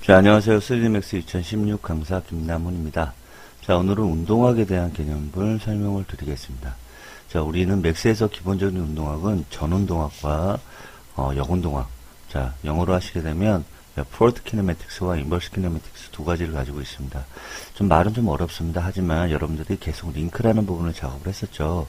자, 안녕하세요. 3D맥스 2016 강사 김남훈입니다. 자, 오늘은 운동학에 대한 개념을 설명을 드리겠습니다. 자, 우리는 맥스에서 기본적인 운동학은 전운동학과 역운동학. 자, 영어로 하시게 되면 포워드 키네매틱스와 인버스 키네매틱스 두 가지를 가지고 있습니다. 좀 말은 좀 어렵습니다. 하지만 여러분들이 계속 링크라는 부분을 작업을 했었죠.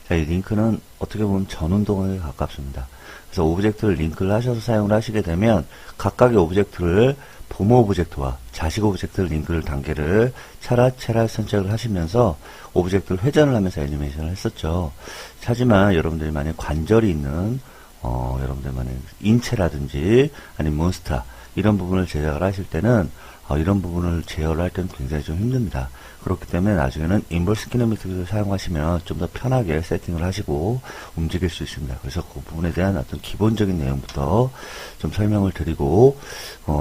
자, 이 링크는 어떻게 보면 전운동학에 가깝습니다. 그래서 오브젝트를 링크를 하셔서 사용을 하시게 되면 각각의 오브젝트를 부모 오브젝트와 자식 오브젝트를 링크를 단계를 차례차례 선택을 하시면서 오브젝트를 회전을 하면서 애니메이션을 했었죠. 하지만 여러분들이 만약 관절이 있는 여러분들 만약 인체라든지 아니면 몬스터 이런 부분을 제작을 하실 때는 이런 부분을 제어를 할 때는 굉장히 좀 힘듭니다. 그렇기 때문에 나중에는 인버스 키네매틱스를 사용하시면 좀 더 편하게 세팅을 하시고 움직일 수 있습니다. 그래서 그 부분에 대한 어떤 기본적인 내용부터 좀 설명을 드리고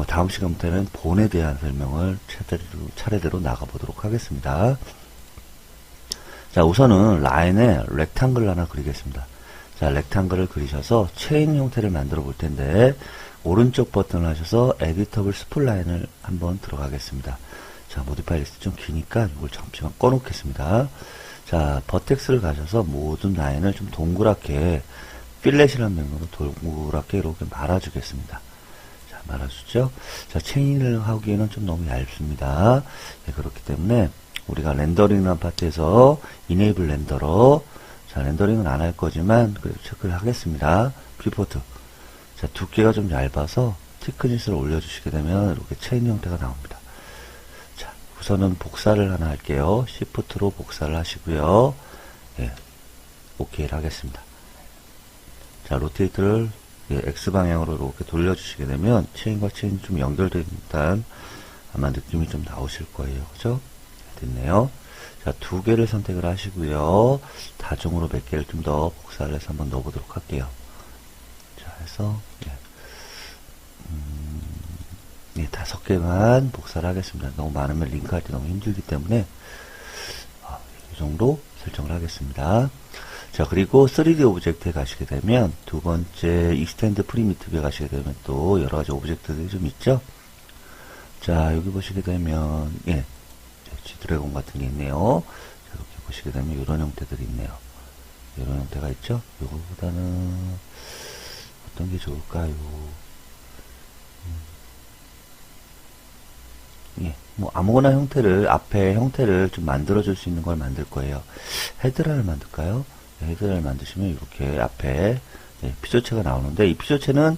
다음 시간부터는 본에 대한 설명을 차례대로 나가보도록 하겠습니다. 자, 우선은 라인에 렉탱글 하나 그리겠습니다. 자, 렉탱글을 그리셔서 체인 형태를 만들어 볼 텐데 오른쪽 버튼을 하셔서 에디터블 스플라인을 한번 들어가겠습니다. 자, 모디파이 리스트 좀 기니까 이걸 잠시만 꺼놓겠습니다. 자, 버텍스를 가셔서 모든 라인을 좀 동그랗게 필렛이라는 명으로 동그랗게 이렇게 말아주겠습니다. 자, 말아주죠. 자, 체인을 하기에는 좀 너무 얇습니다. 네, 그렇기 때문에 우리가 렌더링이라는 파트에서 이네이블 렌더러, 자, 렌더링은 안 할 거지만 그래도 체크를 하겠습니다. 뷰포트. 자, 두께가 좀 얇아서 티크니스를 올려주시게 되면 이렇게 체인 형태가 나옵니다. 자, 우선은 복사를 하나 할게요. Shift로 복사를 하시고요. 예, OK를 하겠습니다. 자, 로테이트를 X방향으로 이렇게 돌려주시게 되면 체인과 체인이 좀 연결된 듯한 아마 느낌이 좀 나오실 거예요. 그죠? 됐네요. 자, 두 개를 선택을 하시고요. 다중으로 몇 개를 좀 더 복사를 해서 한번 넣어보도록 할게요. 자, 해서, 예, 5개만 복사를 하겠습니다. 너무 많으면 링크할 때 너무 힘들기 때문에, 이 정도 설정을 하겠습니다. 자, 그리고 3D 오브젝트에 가시게 되면, 두 번째, 익스텐드 프리미티브에 가시게 되면 또 여러 가지 오브젝트들이 좀 있죠? 자, 여기 보시게 되면, 예, G드래곤 같은 게 있네요. 자, 이렇게 보시게 되면 이런 형태들이 있네요. 이런 형태가 있죠? 이거보다는 어떤 게 좋을까요? 예, 뭐 아무거나 형태를 앞에 형태를 좀 만들어 줄 수 있는 걸 만들 거예요. 헤드라를 만들까요? 네, 헤드라를 만드시면 이렇게 앞에 피조체가 나오는데 이 피조체는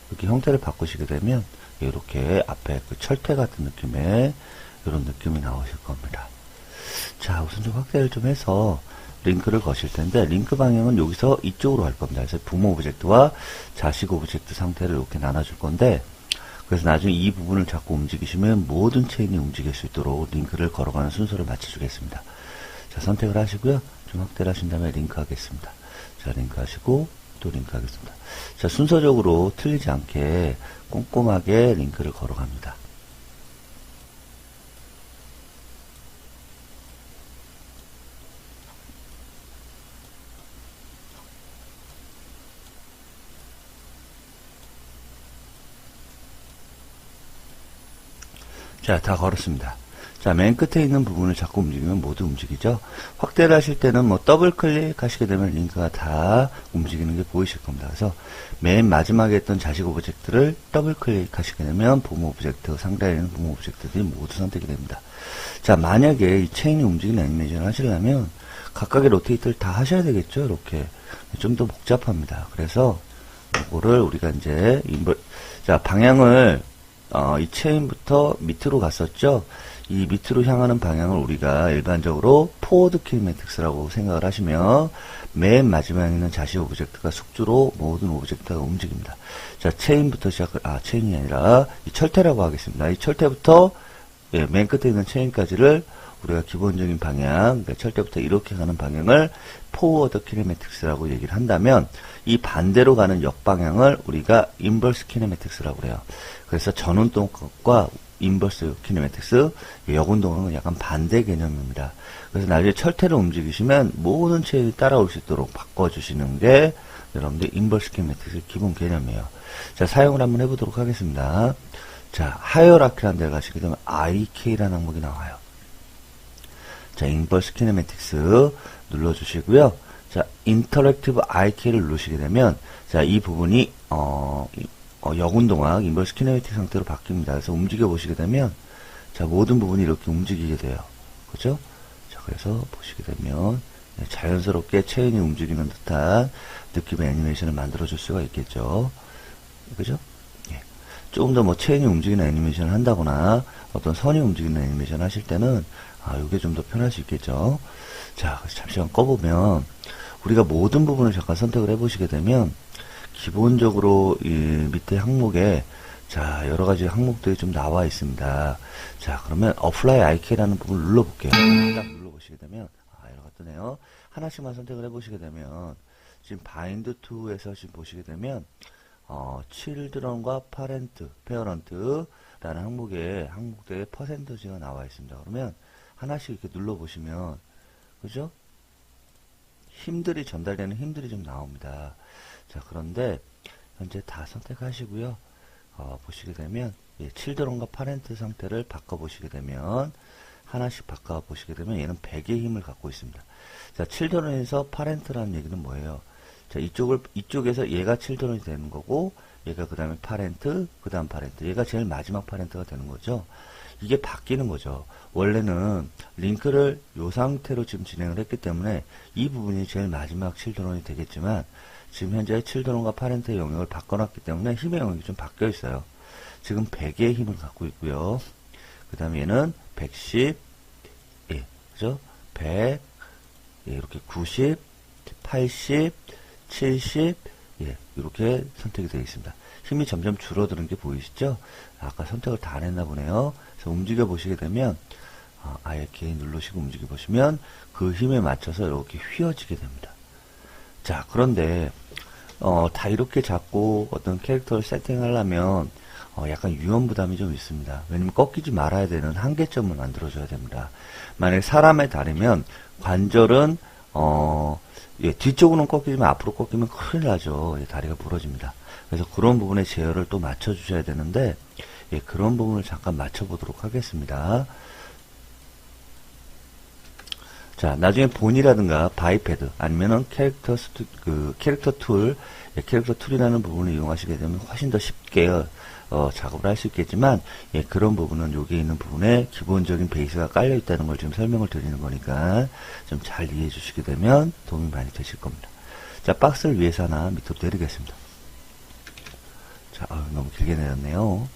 이렇게 형태를 바꾸시게 되면 이렇게 앞에 그 철퇴 같은 느낌의 이런 느낌이 나오실 겁니다. 자, 우선 좀 확대를 좀 해서 링크를 거실 텐데 링크 방향은 여기서 이쪽으로 할 겁니다. 그래서 부모 오브젝트와 자식 오브젝트 상태를 이렇게 나눠줄 건데 그래서 나중에 이 부분을 자꾸 움직이시면 모든 체인이 움직일 수 있도록 링크를 걸어가는 순서를 맞춰주겠습니다. 자, 선택을 하시고요. 좀 확대를 하신 다음에 링크 하겠습니다. 자, 링크 하시고 또 링크 하겠습니다. 자, 순서적으로 틀리지 않게 꼼꼼하게 링크를 걸어갑니다. 자, 다 걸었습니다. 자, 맨 끝에 있는 부분을 자꾸 움직이면 모두 움직이죠. 확대를 하실 때는 뭐 더블 클릭하시게 되면 링크가 다 움직이는 게 보이실 겁니다. 그래서 맨 마지막에 있던 자식 오브젝트를 더블 클릭하시게 되면 부모 오브젝트, 상단에 있는 부모 오브젝트들이 모두 선택이 됩니다. 자, 만약에 이 체인이 움직이는 애니메이션을 하시려면 각각의 로테이트를 다 하셔야 되겠죠. 이렇게 좀 더 복잡합니다. 그래서 이거를 우리가 이제 자, 방향을 이 체인부터 밑으로 갔었죠. 이 밑으로 향하는 방향을 우리가 일반적으로 포워드 키네매틱스라고 생각을 하시면 맨 마지막에 있는 자식 오브젝트가 숙주로 모든 오브젝트가 움직입니다. 자, 체인부터 체인이 아니라 이 철퇴라고 하겠습니다. 이 철퇴부터 맨 끝에 있는 체인까지를 우리가 기본적인 방향, 그러니까 철퇴부터 이렇게 가는 방향을 포워드 키네매틱스라고 얘기를 한다면 이 반대로 가는 역방향을 우리가 인버스 키네매틱스라고 그래요. 그래서 전운동과 인버스 키네매틱스, 역운동은 약간 반대 개념입니다. 그래서 나중에 철퇴를 움직이시면 모든 체인이 따라올 수 있도록 바꿔주시는 게 여러분들 인버스 키네매틱스의 기본 개념이에요. 자, 사용을 한번 해보도록 하겠습니다. 자, 하이어라키라는 데 가시게 되면 IK라는 항목이 나와요. 자, 인버스 키네매틱스 눌러주시고요. 자, 인터랙티브 IK를 누르시게 되면, 자, 이 부분이, 역운동학, 인버스 키네매틱 상태로 바뀝니다. 그래서 움직여 보시게 되면, 자, 모든 부분이 이렇게 움직이게 돼요. 그죠? 자, 그래서 보시게 되면, 네, 자연스럽게 체인이 움직이는 듯한 느낌의 애니메이션을 만들어줄 수가 있겠죠. 그죠? 예. 조금 더 뭐 체인이 움직이는 애니메이션을 한다거나, 어떤 선이 움직이는 애니메이션 하실 때는, 이게 좀 더 편할 수 있겠죠. 자, 그래서 잠시만 꺼보면, 우리가 모든 부분을 잠깐 선택을 해보시게 되면, 기본적으로 이 밑에 항목에, 자, 여러 가지 항목들이 좀 나와 있습니다. 자, 그러면 Apply IK라는 부분을 눌러볼게요. 딱 눌러보시게 되면, 이런 거 뜨네요. 하나씩만 선택을 해보시게 되면, 지금 Bind to에서 지금 보시게 되면, children과 parent라는 항목들의 퍼센트지가 나와 있습니다. 그러면, 하나씩 이렇게 눌러보시면, 그죠? 힘들이 전달되는 힘들이 좀 나옵니다. 자, 그런데 현재 다 선택하시고요. 보시게 되면 칠드런과 파렌트 상태를 바꿔보시게 되면 하나씩 바꿔보시게 되면 얘는 100의 힘을 갖고 있습니다. 자, 칠드런에서 파렌트라는 얘기는 뭐예요? 자, 이쪽에서 얘가 칠드런이 되는 거고 얘가 그 다음에 파렌트, 그 다음 파렌트, 얘가 제일 마지막 파렌트가 되는 거죠. 이게 바뀌는 거죠. 원래는 링크를 이 상태로 지금 진행을 했기 때문에 이 부분이 제일 마지막 칠드런이 되겠지만 지금 현재 칠드런과 파렌트의 영역을 바꿔놨기 때문에 힘의 영역이 좀 바뀌어 있어요. 지금 100의 힘을 갖고 있고요. 그 다음에 얘는 110, 예, 그죠? 100, 예, 이렇게 90, 80, 70, 예, 이렇게 선택이 되어 있습니다. 힘이 점점 줄어드는 게 보이시죠? 아까 선택을 다 안 했나 보네요. 그래서 움직여 보시게 되면, IK 누르시고 움직여 보시면 그 힘에 맞춰서 이렇게 휘어지게 됩니다. 자, 그런데, 다 이렇게 잡고 어떤 캐릭터를 세팅하려면, 약간 유연 부담이 좀 있습니다. 왜냐면 꺾이지 말아야 되는 한계점을 만들어줘야 됩니다. 만약에 사람의 다리면 관절은, 예, 뒤쪽으로는 꺾이지만 앞으로 꺾이면 큰일 나죠. 예, 다리가 부러집니다. 그래서 그런 부분에 제어를 또 맞춰주셔야 되는데, 예, 그런 부분을 잠깐 맞춰보도록 하겠습니다. 자, 나중에 본이라든가 바이패드 아니면은 캐릭터 툴, 예, 캐릭터 툴이라는 부분을 이용하시게 되면 훨씬 더 쉽게 작업을 할 수 있겠지만, 예, 그런 부분은 여기 있는 부분에 기본적인 베이스가 깔려 있다는 걸 지금 설명을 드리는 거니까 좀 잘 이해해 주시게 되면 도움이 많이 되실 겁니다. 자, 박스를 위에서 하나 밑으로 내리겠습니다. 자, 너무 길게 내렸네요.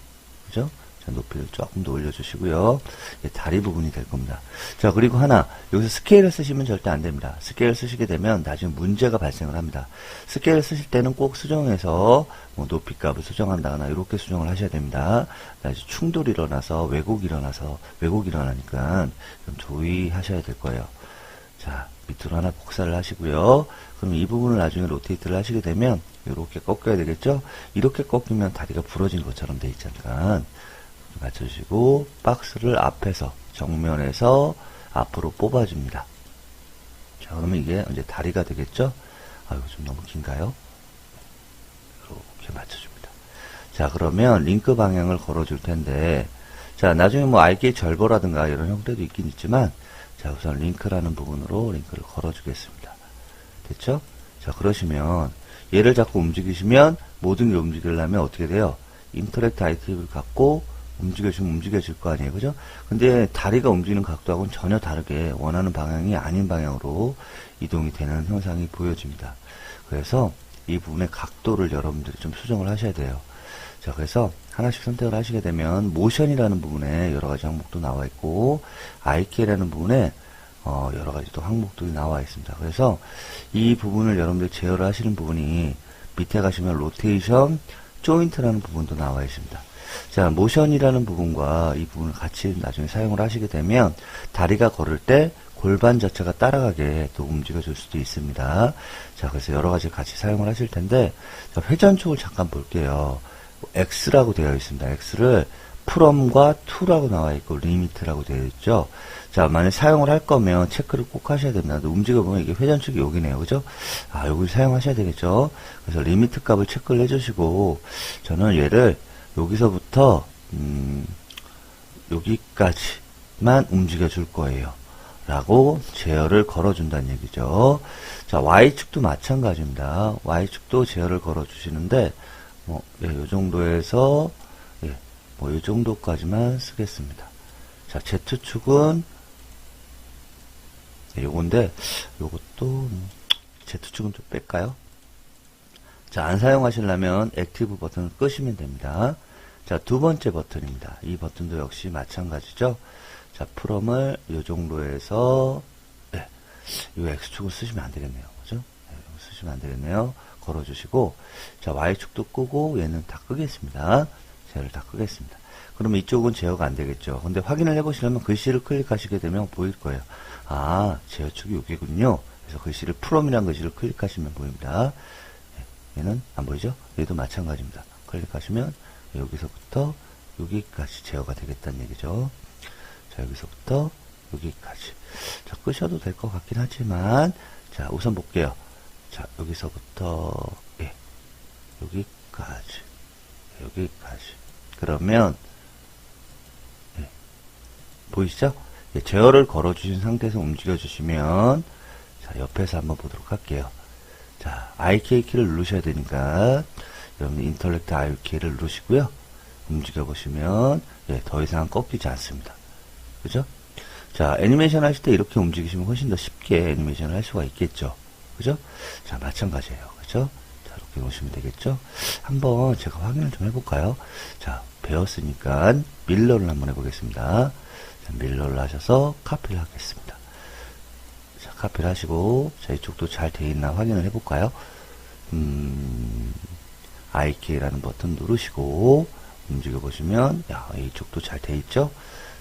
그죠? 자, 높이를 조금 더 올려주시고요. 예, 다리 부분이 될 겁니다. 자, 그리고 하나, 여기서 스케일을 쓰시면 절대 안 됩니다. 스케일 쓰시게 되면 나중에 문제가 발생을 합니다. 스케일 쓰실 때는 꼭 수정해서 뭐 높이 값을 수정한다거나 이렇게 수정을 하셔야 됩니다. 나중에 충돌이 일어나서 왜곡이 일어나니까 좀 조의하셔야 될 거예요. 자, 밑으로 하나 복사를 하시고요. 그럼 이 부분을 나중에 로테이트를 하시게 되면 이렇게 꺾여야 되겠죠? 이렇게 꺾이면 다리가 부러진 것처럼 돼 있잖아요. 맞춰주시고 박스를 앞에서 정면에서 앞으로 뽑아줍니다. 자, 그러면 이게 이제 다리가 되겠죠? 이거 좀 너무 긴가요? 이렇게 맞춰줍니다. 자, 그러면 링크 방향을 걸어줄 텐데, 자, 나중에 뭐 IK 절보라든가 이런 형태도 있긴 있지만, 자, 우선 링크라는 부분으로 링크를 걸어주겠습니다. 됐죠? 자, 그러시면 얘를 자꾸 움직이시면 모든 게 움직이려면 어떻게 돼요? 인터랙트 아이템을 갖고 움직여주면 움직여질 거 아니에요. 그죠? 근데 다리가 움직이는 각도하고는 전혀 다르게 원하는 방향이 아닌 방향으로 이동이 되는 현상이 보여집니다. 그래서 이 부분의 각도를 여러분들이 좀 수정을 하셔야 돼요. 자, 그래서 하나씩 선택을 하시게 되면 모션이라는 부분에 여러 가지 항목도 나와 있고 IK라는 부분에 여러 가지 또 항목들이 나와 있습니다. 그래서 이 부분을 여러분들 제어를 하시는 부분이 밑에 가시면 로테이션, 조인트라는 부분도 나와 있습니다. 자, 모션이라는 부분과 이 부분을 같이 나중에 사용을 하시게 되면 다리가 걸을 때 골반 자체가 따라가게 또 움직여줄 수도 있습니다. 자, 그래서 여러 가지 같이 사용을 하실 텐데, 자, 회전축을 잠깐 볼게요. X라고 되어 있습니다. X를 from과 to라고 나와 있고 limit라고 되어 있죠. 자, 만약 사용을 할 거면 체크를 꼭 하셔야 됩니다. 움직여보면 이게 회전축이 여기네요. 그죠? 여기를 사용하셔야 되겠죠. 그래서 리미트 값을 체크를 해주시고, 저는 얘를 여기서부터 여기까지만 움직여 줄 거예요. 라고 제어를 걸어준다는 얘기죠. 자, Y축도 마찬가지입니다. Y축도 제어를 걸어주시는데, 요 정도에서, 요 정도까지만 쓰겠습니다. 자, Z축은, 요건데, 요것도, Z축은 좀 뺄까요? 자, 안 사용하시려면 액티브 버튼을 끄시면 됩니다. 자, 두 번째 버튼입니다. 이 버튼도 역시 마찬가지죠. 자, 프롬을 요 정도에서, 요 X축을 쓰시면 안 되겠네요. 그죠? 쓰시면 안 되겠네요. 걸어주시고, 자, Y축도 끄고, 얘는 다 끄겠습니다. 제어를 다 끄겠습니다. 그러면 이쪽은 제어가 안 되겠죠. 근데 확인을 해보시려면 글씨를 클릭하시게 되면 보일 거예요. 아, 제어축이 여기군요. 그래서 글씨를 프롬이라는 글씨를 클릭하시면 보입니다. 얘는 안 보이죠? 얘도 마찬가지입니다. 클릭하시면 여기서부터 여기까지 제어가 되겠다는 얘기죠. 자, 여기서부터 여기까지. 자, 끄셔도 될 것 같긴 하지만, 자, 우선 볼게요. 자, 여기서부터, 여기까지. 여기까지. 그러면, 보이시죠? 제어를 걸어주신 상태에서 움직여주시면, 자, 옆에서 한번 보도록 할게요. 자, IK 키를 누르셔야 되니까, 여러분 인터랙트 IK를 누르시고요. 움직여보시면, 더 이상 꺾이지 않습니다. 그죠? 자, 애니메이션 하실 때 이렇게 움직이시면 훨씬 더 쉽게 애니메이션을 할 수가 있겠죠. 그죠? 자, 마찬가지예요. 그죠? 자, 이렇게 놓으시면 되겠죠? 한번 제가 확인을 좀 해볼까요? 자, 배웠으니까 밀러를 한번 해보겠습니다. 자, 밀러를 하셔서 카피를 하겠습니다. 자, 카피를 하시고, 자, 이쪽도 잘 돼 있나 확인을 해볼까요? IK라는 버튼 누르시고, 움직여보시면, 야, 이쪽도 잘 돼 있죠?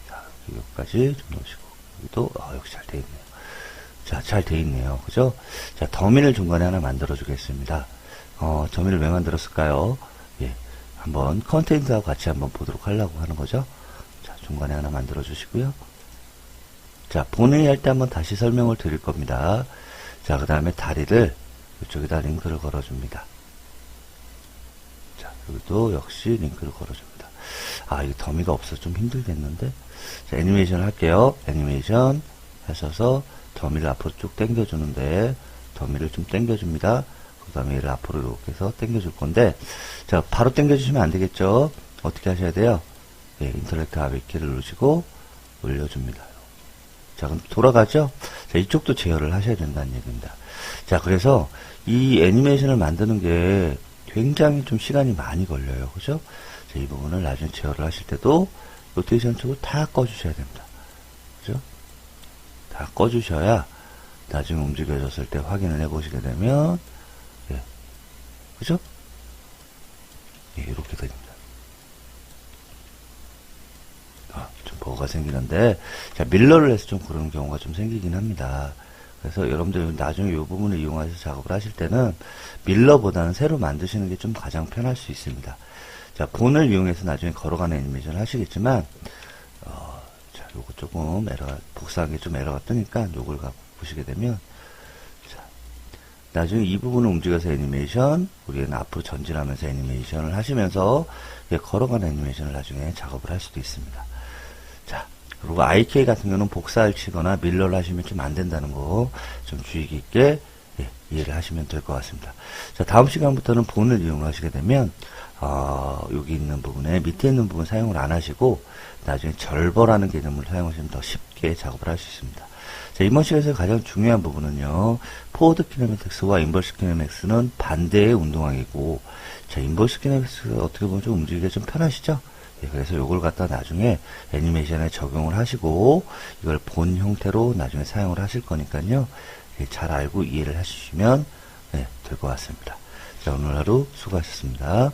자, 여기까지 좀 넣으시고, 여기도, 역시 잘 돼 있네요. 자, 잘 돼 있네요. 그죠? 자, 더미를 중간에 하나 만들어 주겠습니다. 더미를 왜 만들었을까요? 한번 컨테인트하고 같이 한번 보도록 하려고 하는 거죠. 자, 중간에 하나 만들어 주시고요. 자, 본회의 할 때 한번 다시 설명을 드릴 겁니다. 자, 그 다음에 다리를 이쪽에다 링크를 걸어줍니다. 자, 여기도 역시 링크를 걸어줍니다. 아, 이거 더미가 없어서 좀 힘들겠는데. 자, 애니메이션 할게요. 애니메이션 하셔서 더미를 앞으로 쭉 당겨주는데, 더미를 좀 당겨줍니다. 그 다음에 얘를 앞으로 이렇게 해서 당겨줄 건데, 자, 바로 당겨주시면 안 되겠죠? 어떻게 하셔야 돼요? 인터랙트 아비키를 누르시고 올려줍니다. 자, 그럼 돌아가죠? 자, 이쪽도 제어를 하셔야 된다는 얘기입니다. 자, 그래서 이 애니메이션을 만드는 게 굉장히 좀 시간이 많이 걸려요. 그죠? 자, 이 부분을 나중에 제어를 하실 때도 로테이션 쪽을 다 꺼주셔야 됩니다. 그죠? 다 꺼주셔야 나중에 움직여졌을 때 확인을 해보시게 되면, 그죠? 이렇게 됩니다. 좀 버그가 생기는데, 자, 밀러를 해서 좀 그런 경우가 좀 생기긴 합니다. 그래서 여러분들 나중에 이 부분을 이용해서 작업을 하실 때는 밀러보다는 새로 만드시는 게 좀 가장 편할 수 있습니다. 자, 본을 이용해서 나중에 걸어가는 애니메이션을 하시겠지만, 자, 요거 조금 복사한 게 좀 에러가 뜨니까 요걸 갖고 보시게 되면, 자, 나중에 이 부분을 움직여서 애니메이션, 우리는 앞으로 전진하면서 애니메이션을 하시면서 걸어가는 애니메이션을 나중에 작업을 할 수도 있습니다. 자, 그리고 IK 같은 경우는 복사를 치거나 밀러를 하시면 좀 안 된다는 거 좀 주의 깊게 이해를 하시면 될 것 같습니다. 자, 다음 시간부터는 본을 이용하시게 되면 여기 있는 부분에 밑에 있는 부분 사용을 안 하시고 나중에 절버라는 개념을 사용하시면 더 쉽게 작업을 할 수 있습니다. 자, 이번 시간에서 가장 중요한 부분은요, 포워드 키네매틱스와 인버스 키네매틱스는 반대의 운동항이고, 자, 인버스 키네매틱스가 어떻게 보면 좀 움직이기가 좀 편하시죠? 그래서 요걸 갖다 나중에 애니메이션에 적용을 하시고 이걸 본 형태로 나중에 사용을 하실 거니까요. 잘 알고 이해를 해주시면 될 것 같습니다. 자, 오늘 하루 수고하셨습니다.